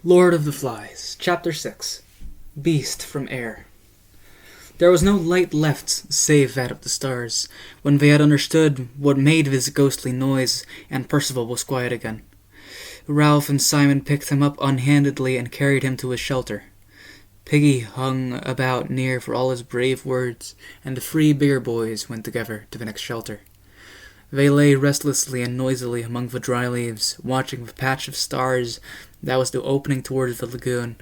Lord of the Flies, Chapter 6. Beast from Air. There was no light left save that of the stars, when they had understood what made this ghostly noise, and Percival was quiet again. Ralph and Simon picked him up unhandedly and carried him to his shelter. Piggy hung about near for all his brave words, and the three bigger boys went together to the next shelter. They lay restlessly and noisily among the dry leaves, watching the patch of stars that was the opening towards the lagoon.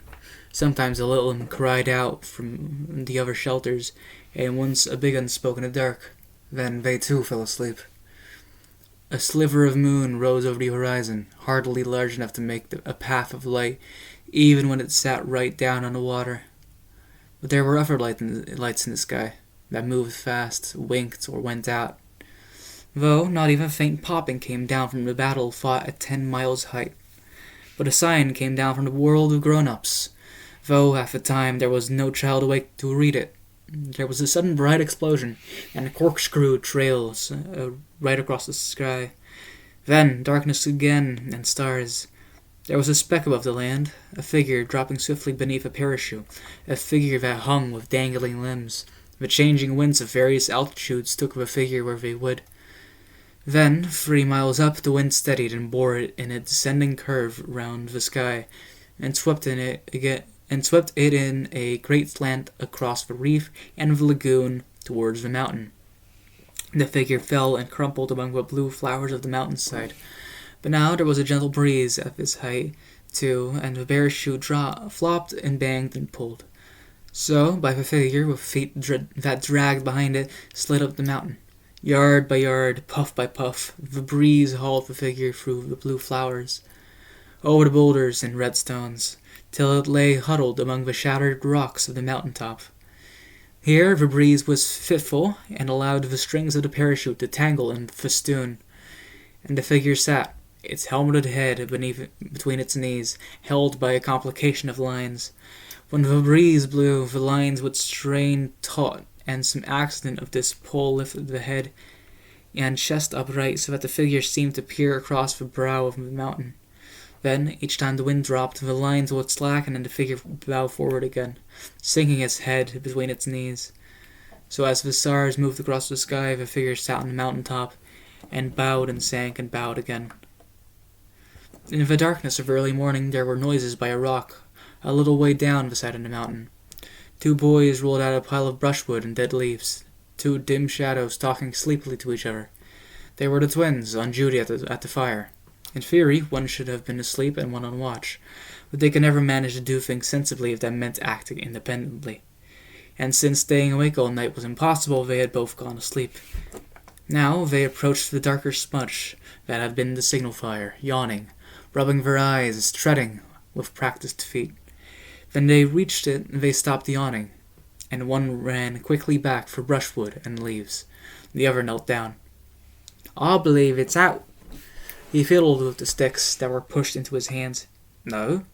Sometimes a little one cried out from the other shelters, and once a big one spoke in the dark. Then they too fell asleep. A sliver of moon rose over the horizon, hardly large enough to make a path of light, even when it sat right down on the water. But there were other lights in the sky that moved fast, winked, or went out. Though not even faint popping came down from the battle fought at 10 miles height. But a sign came down from the world of grown-ups, though at the time there was no child awake to read it. There was a sudden bright explosion, and corkscrew trails right across the sky. Then darkness again, and stars. There was a speck above the land, a figure dropping swiftly beneath a parachute, a figure that hung with dangling limbs. The changing winds of various altitudes took the figure where they would. Then, 3 miles up, the wind steadied and bore it in a descending curve round the sky, and swept it in a great slant across the reef and the lagoon towards the mountain. The figure fell and crumpled among the blue flowers of the mountainside. But now there was a gentle breeze at this height, too, and the parachute flopped and banged and pulled. So, by the figure, with feet that dragged behind it, slid up the mountain. Yard by yard, puff by puff, the breeze hauled the figure through the blue flowers, over the boulders and red stones, till it lay huddled among the shattered rocks of the mountain top. Here the breeze was fitful, and allowed the strings of the parachute to tangle and festoon, and the figure sat, its helmeted head between its knees, held by a complication of lines. When the breeze blew, the lines would strain taut, and some accident of this pull lifted the head and chest upright so that the figure seemed to peer across the brow of the mountain. Then, each time the wind dropped, the lines would slacken and the figure bow forward again, sinking its head between its knees. So as the stars moved across the sky, the figure sat on the mountain top, and bowed and sank and bowed again. In the darkness of early morning there were noises by a rock, a little way down the side of the mountain. 2 boys rolled out a pile of brushwood and dead leaves, 2 dim shadows talking sleepily to each other. They were the twins, on duty at the fire. In theory, one should have been asleep and one on watch, but they could never manage to do things sensibly if that meant acting independently. And since staying awake all night was impossible, they had both gone to sleep. Now they approached the darker smudge that had been the signal fire, yawning, rubbing their eyes, treading with practiced feet. When they reached it, they stopped yawning, and one ran quickly back for brushwood and leaves. The other knelt down. "I believe it's out." He fiddled with the sticks that were pushed into his hands. "No."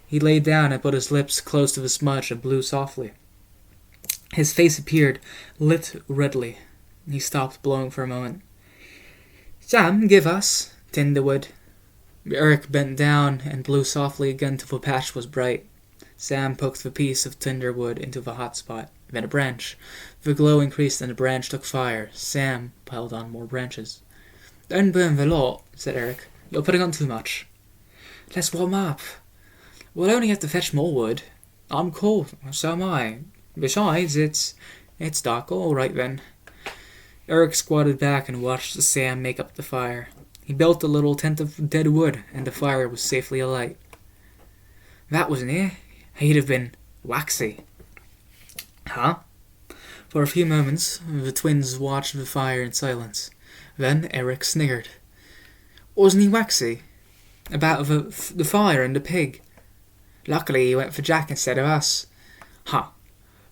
He lay down and put his lips close to the smudge and blew softly. His face appeared, lit redly. He stopped blowing for a moment. "Sam, give us," tinned the wood. Eric bent down and blew softly again till the patch was bright. Sam poked the piece of tinder wood into the hot spot, then a branch. The glow increased and the branch took fire. Sam piled on more branches. "Don't burn the lot," said Eric. "You're putting on too much." "Let's warm up. We'll only have to fetch more wood. I'm cold, so am I. Besides, it's dark. All right then." Eric squatted back and watched Sam make up the fire. He built a little tent of dead wood, and the fire was safely alight. "That was near. He'd have been waxy." "Huh?" For a few moments, the twins watched the fire in silence. Then Eric sniggered. "Wasn't he waxy? About the fire and the pig? Luckily he went for Jack instead of us. Huh.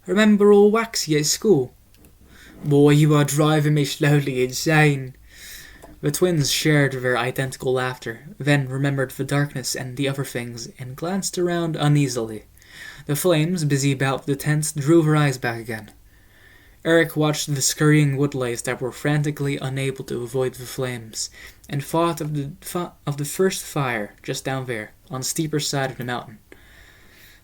Remember all waxy at school? Boy, you are driving me slowly insane." The twins shared their identical laughter, then remembered the darkness and the other things, and glanced around uneasily. The flames, busy about the tent, drew their eyes back again. Eric watched the scurrying woodlice that were frantically unable to avoid the flames, and thought of the first fire just down there, on the steeper side of the mountain,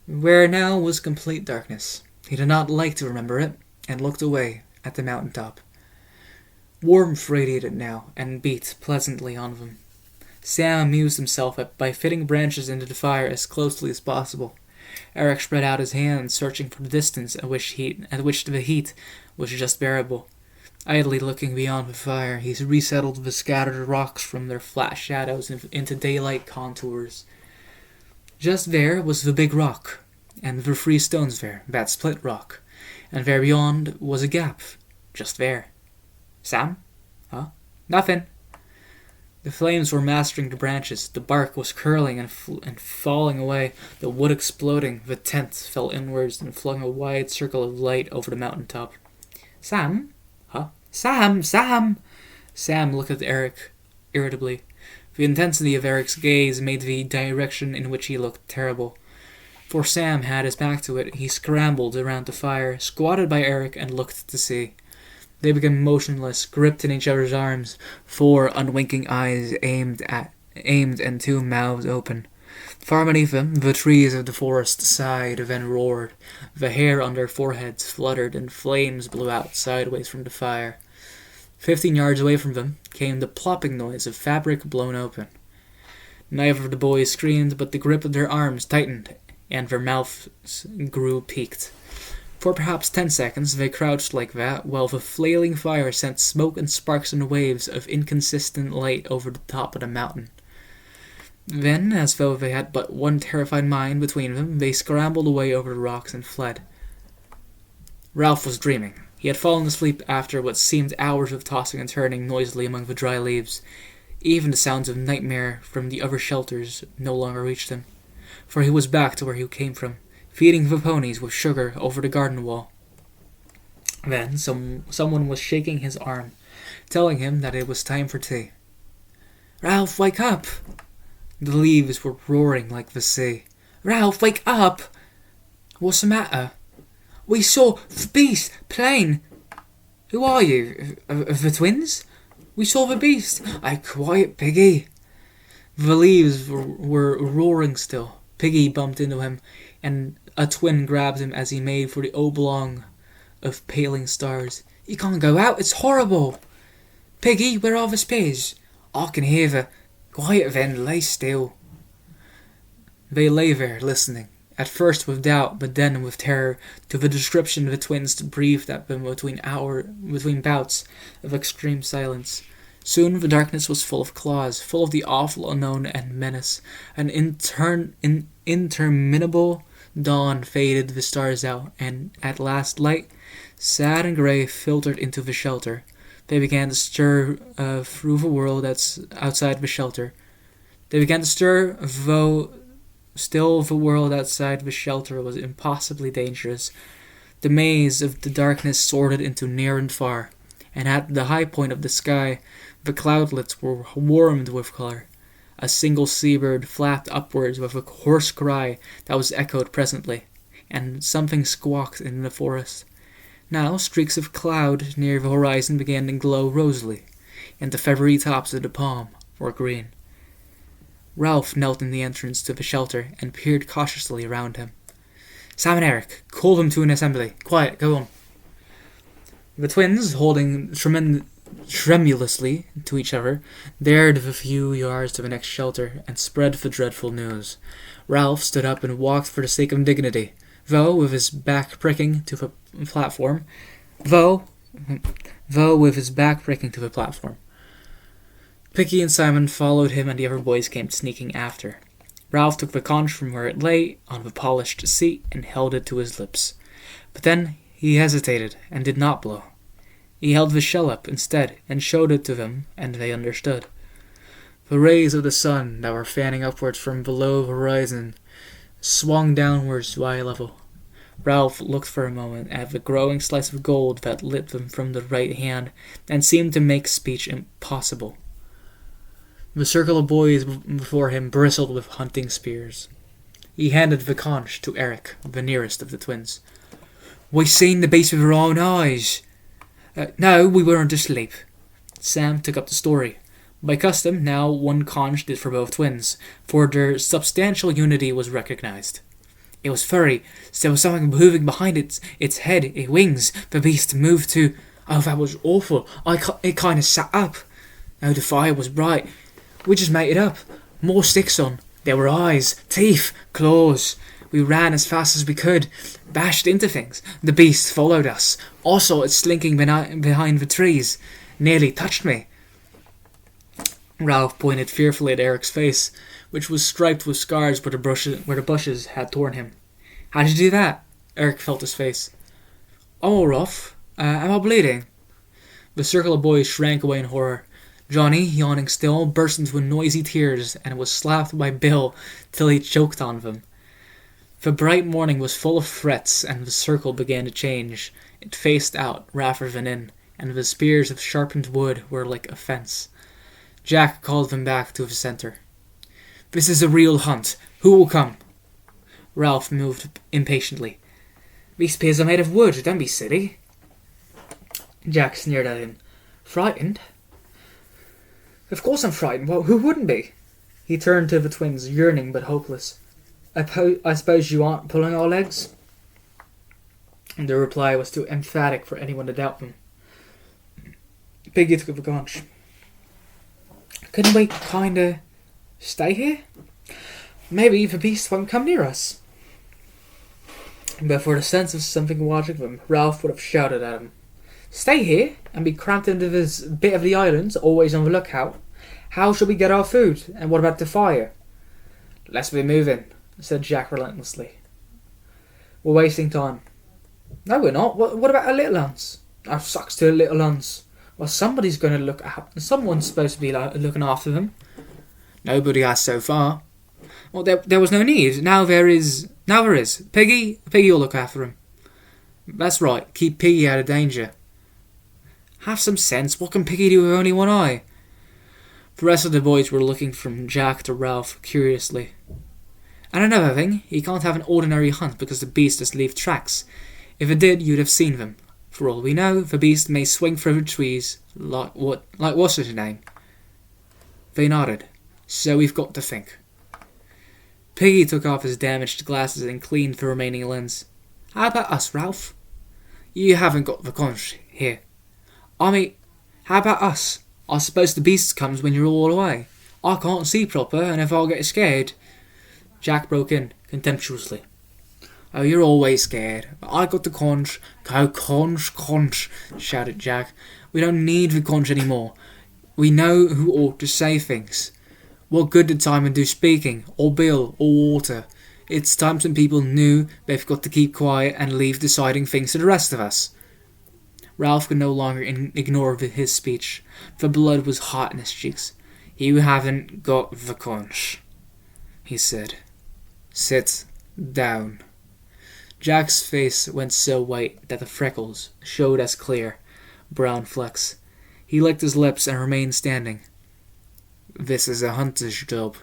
where now was complete darkness. He did not like to remember it, and looked away at the mountain top. Warmth radiated now, and beat pleasantly on them. Sam amused himself by fitting branches into the fire as closely as possible. Eric spread out his hands, searching for the distance at which the heat was just bearable. Idly looking beyond the fire, he resettled the scattered rocks from their flat shadows into daylight contours. Just there was the big rock, and the three stones there, that split rock, and there beyond was a gap, just there. Sam? Huh? Nothing. The flames were mastering the branches, the bark was curling and falling away, the wood exploding, the tent fell inwards and flung a wide circle of light over the mountain top. Sam? Huh? Sam! Sam! Sam looked at Eric irritably. The intensity of Eric's gaze made the direction in which he looked terrible. For Sam had his back to it, he scrambled around the fire, squatted by Eric, and looked to see. They became motionless, gripped in each other's arms, 4 unwinking eyes aimed and 2 mouths open. Far beneath them, the trees of the forest sighed, then roared. The hair on their foreheads fluttered, and flames blew out sideways from the fire. 15 yards away from them came the plopping noise of fabric blown open. Neither of the boys screamed, but the grip of their arms tightened, and their mouths grew peaked. For perhaps 10 seconds they crouched like that, while the flailing fire sent smoke and sparks and waves of inconsistent light over the top of the mountain. Then, as though they had but one terrified mind between them, they scrambled away over the rocks and fled. Ralph was dreaming. He had fallen asleep after what seemed hours of tossing and turning noisily among the dry leaves. Even the sounds of nightmare from the other shelters no longer reached him, for he was back to where he came from, feeding the ponies with sugar over the garden wall. Then someone was shaking his arm, telling him that it was time for tea. "Ralph, wake up!" The leaves were roaring like the sea. "Ralph, wake up!" "What's the matter?" "We saw the beast, plain." "Who are you? The twins?" "We saw the beast." Quiet, Piggy." The leaves were roaring still. Piggy bumped into him, and a twin grabbed him as he made for the oblong of paling stars. "You can't go out, it's horrible." "Piggy, where are the spears?" "I can hear the..." "Quiet then, lay still." They lay there, listening, at first with doubt, but then with terror, to the description the twins breathed at them between bouts of extreme silence. Soon the darkness was full of claws, full of the awful unknown and menace. An interminable dawn faded the stars out, and at last light, sad and grey, filtered into the shelter. They began to stir through the world outside the shelter. They began to stir, though still the world outside the shelter was impossibly dangerous. The maze of the darkness sorted into near and far, and at the high point of the sky, the cloudlets were warmed with color. A single seabird flapped upwards with a hoarse cry that was echoed presently, and something squawked in the forest. Now streaks of cloud near the horizon began to glow rosily, and the feathery tops of the palm were green. Ralph knelt in the entrance to the shelter and peered cautiously around him. "Sam and Eric, call them to an assembly. Quiet, go on." The twins, holding tremulously to each other, dared the few yards to the next shelter and spread the dreadful news. Ralph stood up and walked for the sake of dignity, though with his back pricking to the platform. Picky and Simon followed him, and the other boys came sneaking after. Ralph took the conch from where it lay on the polished seat and held it to his lips. But then he hesitated and did not blow. He held the shell up instead and showed it to them, and they understood. The rays of the sun that were fanning upwards from below the horizon swung downwards to eye level. Ralph looked for a moment at the growing slice of gold that lit them from the right hand and seemed to make speech impossible. The circle of boys before him bristled with hunting spears. He handed the conch to Eric, the nearest of the twins. We seen the beast with our own eyes. No, we weren't asleep. Sam took up the story. By custom, now one conch did for both twins, for their substantial unity was recognized. It was furry, so there was something moving behind its head, its wings. The beast moved too. Oh, that was awful. It kind of sat up. Oh, the fire was bright. We just made it up. More sticks on. There were eyes, teeth, claws. We ran as fast as we could, bashed into things. The beast followed us. I saw it slinking behind the trees. Nearly touched me. Ralph pointed fearfully at Eric's face, which was striped with scars where the bushes had torn him. How did you do that? Eric felt his face. I'm all rough. Am I bleeding? The circle of boys shrank away in horror. Johnny, yawning still, burst into noisy tears and was slapped by Bill till he choked on them. The bright morning was full of threats, and the circle began to change. It faced out rather than in, and the spears of sharpened wood were like a fence. Jack called them back to the center. This is a real hunt. Who will come? Ralph moved impatiently. These spears are made of wood, don't be silly. Jack sneered at him. Frightened? Of course I'm frightened. Well, who wouldn't be? He turned to the twins, yearning but hopeless. I suppose you aren't pulling our legs? And their reply was too emphatic for anyone to doubt them. Piggy took the conch. Couldn't we kinda stay here? Maybe the beast won't come near us. But for the sense of something watching them, Ralph would have shouted at him. Stay here and be cramped into this bit of the island, always on the lookout? How shall we get our food? And what about the fire? Let's be moving, said Jack relentlessly. We're wasting time. No, we're not. What about our little uns? Our sucks to the little uns. Well, somebody's going to look at. Someone's supposed to be looking after them. Nobody has so far. Well, there was no need. Now there is. Piggy will look after him. That's right. Keep Piggy out of danger. Have some sense. What can Piggy do with only one eye? The rest of the boys were looking from Jack to Ralph curiously. And another thing, he can't have an ordinary hunt because the beast does leave tracks. If it did, you'd have seen them. For all we know, the beast may swing through the trees like what's his name? They nodded. So we've got to think. Piggy took off his damaged glasses and cleaned the remaining lens. How about us, Ralph? You haven't got the conch here. I mean, how about us? I suppose the beast comes when you're all away. I can't see proper, and if I get scared... Jack broke in, contemptuously. Oh, you're always scared. I got the conch. Go conch, shouted Jack. We don't need the conch anymore. We know who ought to say things. What good did Timon do speaking, or Bill, or Walter? It's time some people knew they've got to keep quiet and leave deciding things to the rest of us. Ralph could no longer ignore his speech. The blood was hot in his cheeks. You haven't got the conch, he said. Sit down. Jack's face went so white that the freckles showed as clear, brown flecks. He licked his lips and remained standing. This is a hunter's job.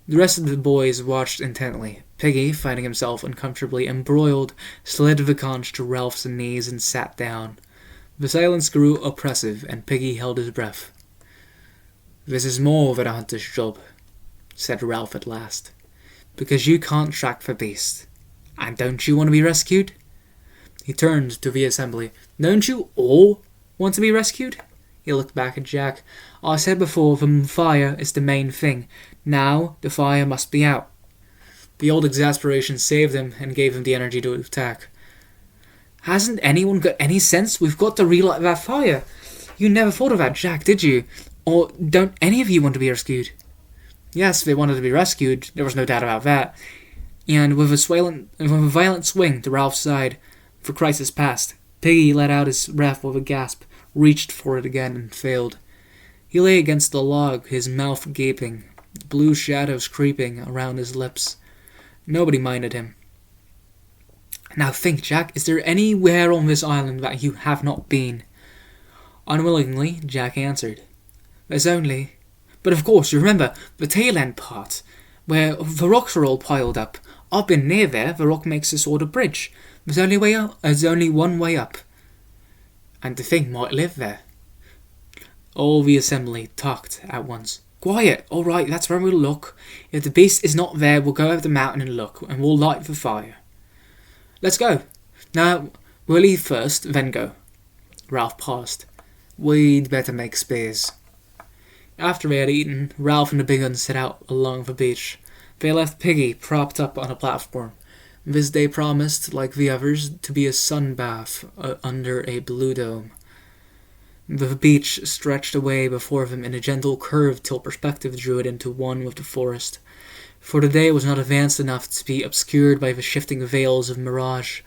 The rest of the boys watched intently. Piggy, finding himself uncomfortably embroiled, slid the conch to Ralph's knees and sat down. The silence grew oppressive, and Piggy held his breath. This is more than a hunter's job, said Ralph at last, because you can't track the beast. And don't you want to be rescued? He turned to the assembly. Don't you all want to be rescued? He looked back at Jack. I said before, the fire is the main thing. Now, the fire must be out. The old exasperation saved him and gave him the energy to attack. Hasn't anyone got any sense? We've got to relight that fire. You never thought of that, Jack, did you? Or don't any of you want to be rescued? Yes, they wanted to be rescued. There was no doubt about that. And with a violent swing to Ralph's side, the crisis passed. Piggy let out his breath with a gasp, reached for it again, and failed. He lay against the log, his mouth gaping, blue shadows creeping around his lips. Nobody minded him. Now think, Jack, is there anywhere on this island that you have not been? Unwillingly, Jack answered. There's only... But of course, you remember the tail end part, where the rocks are all piled up. I've been near there. The rock makes a sort of bridge. There's only one way up, and the thing might live there. All the assembly talked at once. Quiet! All right, that's where we'll look. If the beast is not there, we'll go over the mountain and look, and we'll light the fire. Let's go. Now, we'll eat first, then go. Ralph paused. We'd better make spears. After they had eaten, Ralph and the big un set out along the beach. They left Piggy propped up on a platform. This day promised, like the others, to be a sun bath under a blue dome. The beach stretched away before them in a gentle curve till perspective drew it into one with the forest. For the day was not advanced enough to be obscured by the shifting veils of mirage.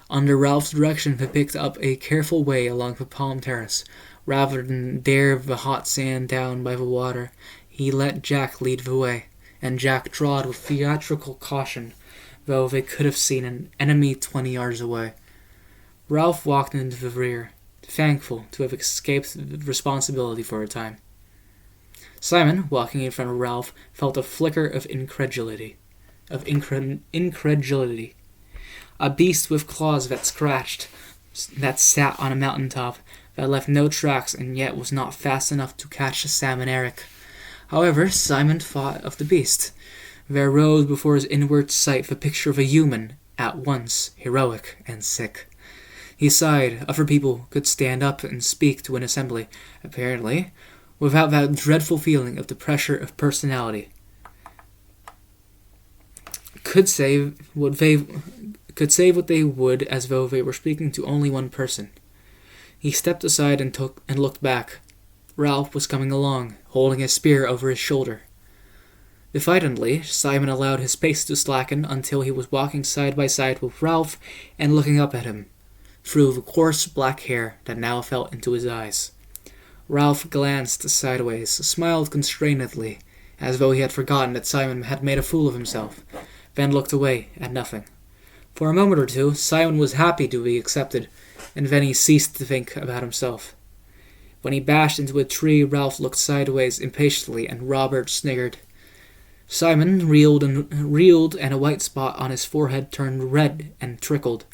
Under Ralph's direction, they picked up a careful way along the palm terrace. Rather than dare the hot sand down by the water, he let Jack lead the way, and Jack trod with theatrical caution, though they could have seen an enemy 20 yards away. Ralph walked into the rear, thankful to have escaped responsibility for a time. Simon, walking in front of Ralph, felt a flicker of incredulity. A beast with claws that sat on a mountaintop, that left no tracks and yet was not fast enough to catch a salmon Eric. However, Simon thought of the beast. There rose before his inward sight the picture of a human, at once heroic and sick. He sighed. Other people could stand up and speak to an assembly, apparently, without that dreadful feeling of the pressure of personality. Could say what they would as though they were speaking to only one person. He stepped aside and looked back. Ralph was coming along, holding a spear over his shoulder. Defiantly, Simon allowed his pace to slacken until he was walking side by side with Ralph and looking up at him, through the coarse black hair that now fell into his eyes. Ralph glanced sideways, smiled constrainedly, as though he had forgotten that Simon had made a fool of himself, then looked away at nothing. For a moment or two, Simon was happy to be accepted, and then he ceased to think about himself. When he bashed into a tree, Ralph looked sideways impatiently, and Robert sniggered. Simon reeled, and a white spot on his forehead turned red and trickled.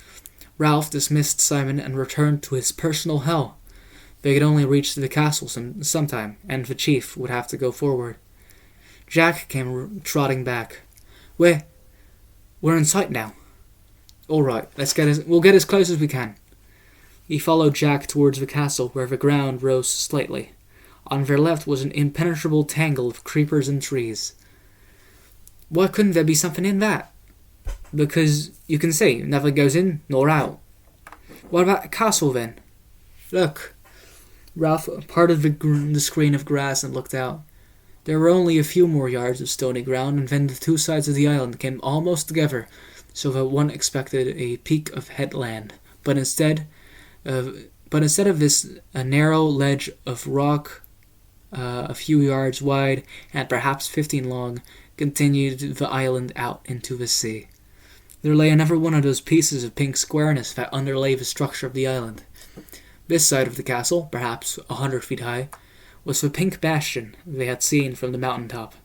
Ralph dismissed Simon and returned to his personal hell. They could only reach the castle sometime, and the chief would have to go forward. Jack came trotting back. We're in sight now. All right, we'll get as close as we can. He followed Jack towards the castle, where the ground rose slightly. On their left was an impenetrable tangle of creepers and trees. Why couldn't there be something in that? Because, you can see, nothing goes in nor out. What about the castle, then? Look. Ralph parted the screen of grass and looked out. There were only a few more yards of stony ground, and then the two sides of the island came almost together, so that one expected a peak of headland. But instead of this, a narrow ledge of rock, a few yards wide and perhaps 15 long, continued the island out into the sea. There lay another one of those pieces of pink squareness that underlay the structure of the island. This side of the castle, perhaps 100 feet high, was the pink bastion they had seen from the mountain-top.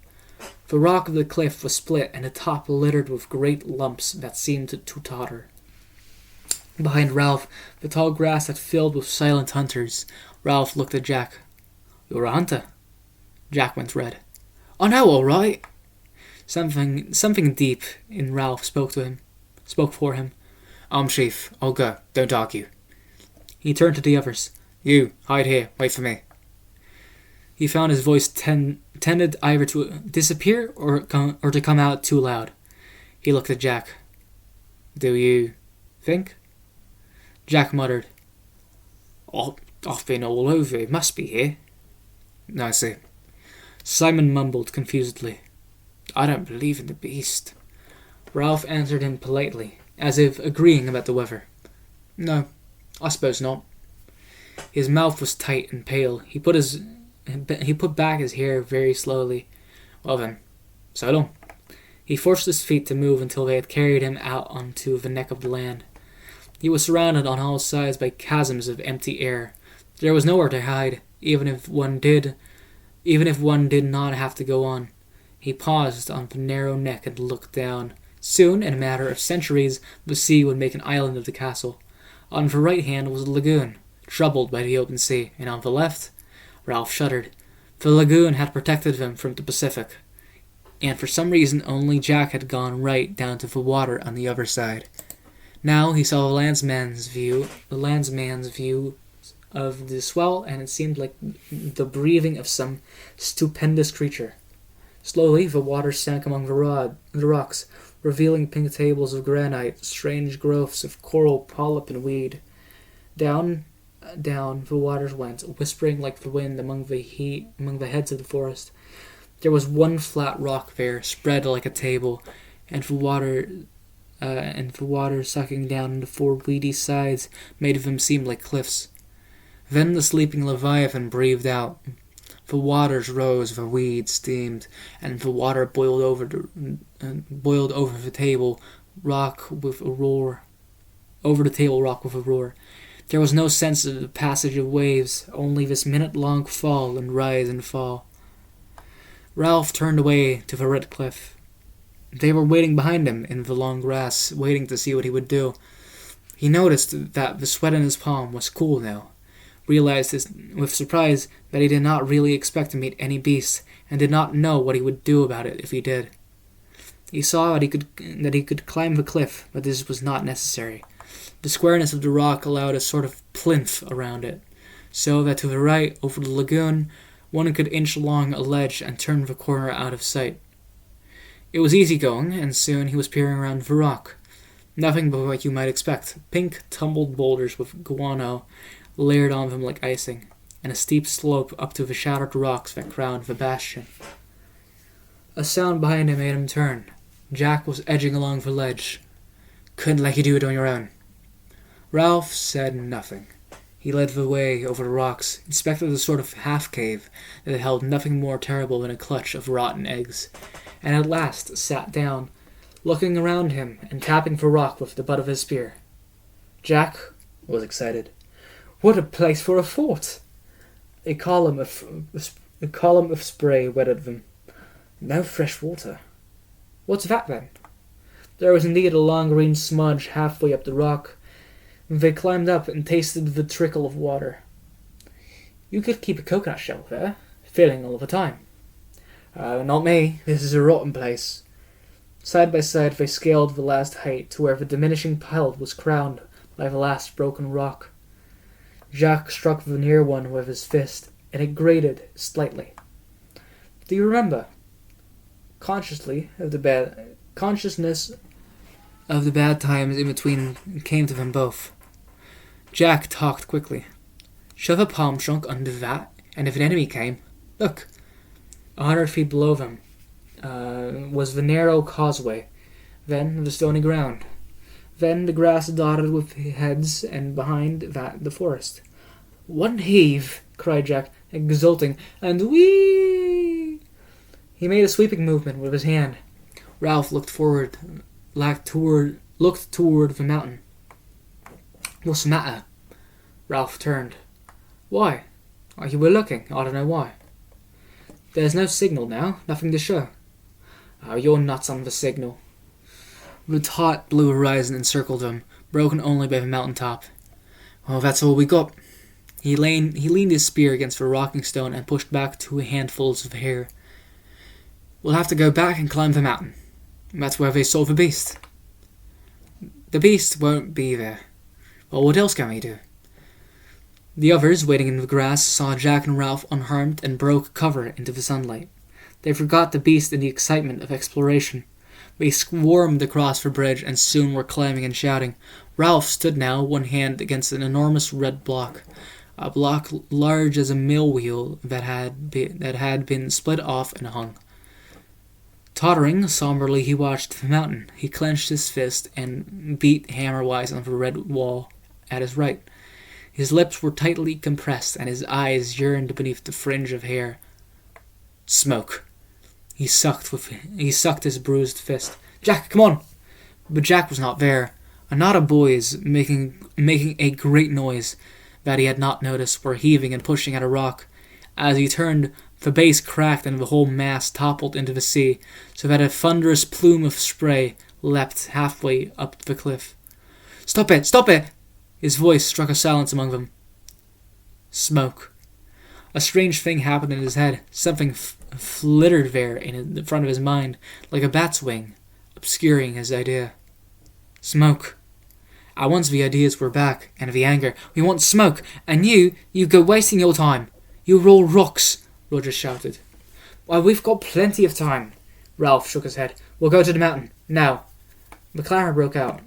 The rock of the cliff was split, and the top littered with great lumps that seemed to totter. Behind Ralph, the tall grass had filled with silent hunters. Ralph looked at Jack. You're a hunter. Jack went red. Oh no, all right. Something deep in Ralph spoke for him. I'm chief. I'll go. Don't argue. He turned to the others. You, hide here. Wait for me. He found his voice tended either to disappear or to come out too loud. He looked at Jack. Do you think? Jack muttered. I've been all over. It must be here. I see. Simon mumbled confusedly. I don't believe in the beast. Ralph answered him politely, as if agreeing about the weather. No, I suppose not. His mouth was tight and pale. He put back his hair very slowly. Well then, so long. He forced his feet to move until they had carried him out onto the neck of the land. He was surrounded on all sides by chasms of empty air. There was nowhere to hide, even if one did not have to go on. He paused on the narrow neck and looked down, Soon, in a matter of centuries, the sea would make an island of the castle. On the right hand was the lagoon, troubled by the open sea, and on the left, Ralph shuddered. The lagoon had protected them from the Pacific, and for some reason only Jack had gone right down to the water on the other side. Now he saw the landsman's view of the swell, and it seemed like the breathing of some stupendous creature. Slowly the water sank among the rocks, revealing pink tables of granite, strange growths of coral, polyp, and weed. Down the waters went, whispering like the wind among the heads of the forest. There was one flat rock there, spread like a table, and the water sucking down into four weedy sides made them seem like cliffs. Then the sleeping Leviathan breathed out. The waters rose, the weeds steamed, and the water boiled over the table rock with a roar. There was no sense of the passage of waves, only this minute-long fall and rise and fall. Ralph turned away to the red cliff. They were waiting behind him in the long grass, waiting to see what he would do. He noticed that the sweat in his palm was cool now, realized with surprise that he did not really expect to meet any beast, and did not know what he would do about it if he did. He saw that he could climb the cliff, but this was not necessary. The squareness of the rock allowed a sort of plinth around it, so that to the right, over the lagoon, one could inch along a ledge and turn the corner out of sight. It was easy going, and soon he was peering around the rock. Nothing but what you might expect: pink, tumbled boulders with guano layered on them like icing, and a steep slope up to the shattered rocks that crowned the bastion. A sound behind him made him turn. Jack was edging along the ledge. "Couldn't let you do it on your own." Ralph said nothing. He led the way over the rocks, inspected a sort of half-cave that held nothing more terrible than a clutch of rotten eggs, and at last sat down, looking around him and tapping the rock with the butt of his spear. Jack was excited. "What a place for a fort!" A column of spray wetted them. "No fresh water." "What's that, then?" There was indeed a long green smudge halfway up the rock. They climbed up and tasted the trickle of water. "You could keep a coconut shell there, filling all the time." Not me. This is a rotten place." Side by side they scaled the last height to where the diminishing pile was crowned by the last broken rock. Jack struck the near one with his fist, and it grated slightly. "Do you remember?" Consciousness of the bad times in between came to them both. Jack talked quickly. "Shove a palm trunk under that, and if an enemy came, look." 100 feet below them was the narrow causeway, then the stony ground, then the grass dotted with heads, and behind that the forest. "One heave!" cried Jack, exulting, and whee! He made a sweeping movement with his hand. Ralph looked toward the mountain. "What's the matter?" Ralph turned. "Why? You were looking. I don't know why." "There's no signal now. Nothing to show." "Oh, you're nuts on the signal." The taut blue horizon encircled them, broken only by the mountain top. "Well, that's all we got." He leaned his spear against the rocking stone and pushed back 2 handfuls of hair. "We'll have to go back and climb the mountain. That's where they saw the beast." "The beast won't be there." "Well, what else can we do?" The others, waiting in the grass, saw Jack and Ralph unharmed and broke cover into the sunlight. They forgot the beast in the excitement of exploration. They swarmed across the bridge and soon were climbing and shouting. Ralph stood now, one hand against an enormous red block, a block large as a mill wheel that had been split off and hung. Tottering somberly, he watched the mountain. He clenched his fist and beat hammer-wise on the red wall at his right. His lips were tightly compressed, and his eyes yearned beneath the fringe of hair. Smoke. He sucked his bruised fist. "Jack, come on!" But Jack was not there. A knot of boys, making a great noise that he had not noticed, were heaving and pushing at a rock. As he turned, the base cracked and the whole mass toppled into the sea, so that a thunderous plume of spray leapt halfway up the cliff. "Stop it! Stop it!" His voice struck a silence among them. Smoke. A strange thing happened in his head. Something flittered there in the front of his mind, like a bat's wing, obscuring his idea. Smoke. At once the ideas were back, and the anger. "We want smoke, and you go wasting your time. You roll rocks," Roger shouted. "Why, we've got plenty of time." Ralph shook his head. "We'll go to the mountain, now." The clamor broke out.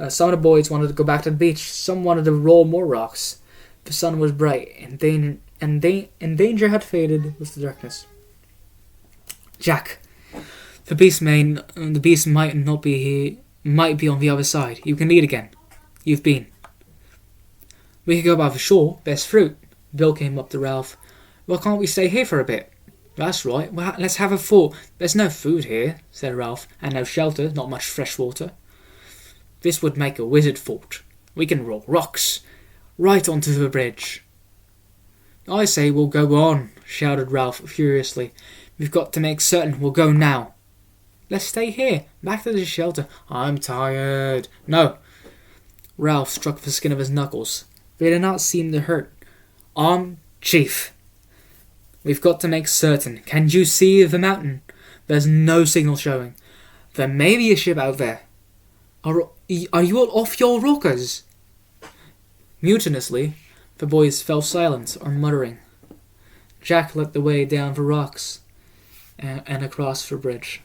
Some of the boys wanted to go back to the beach. Some wanted to roll more rocks. The sun was bright, and danger had faded with the darkness. "Jack, the beast might not be here. Might be on the other side. You can lead again. You've been." "We could go by the shore. There's fruit." Bill came up to Ralph. "Why can't we stay here for a bit?" "That's right. Well, let's have a thought." "There's no food here," said Ralph, "and no shelter, not much fresh water." "This would make a wizard fort. We can roll rocks right onto the bridge." "I say we'll go on," shouted Ralph furiously. "We've got to make certain we'll go now." "Let's stay here, back to the shelter." "I'm tired." "No." Ralph struck the skin of his knuckles. They did not seem to hurt. "Chief. We've got to make certain. Can you see the mountain? There's no signal showing. There may be a ship out there." Are you all off your rockers?" Mutinously, the boys fell silent or muttering. Jack led the way down the rocks and across the bridge.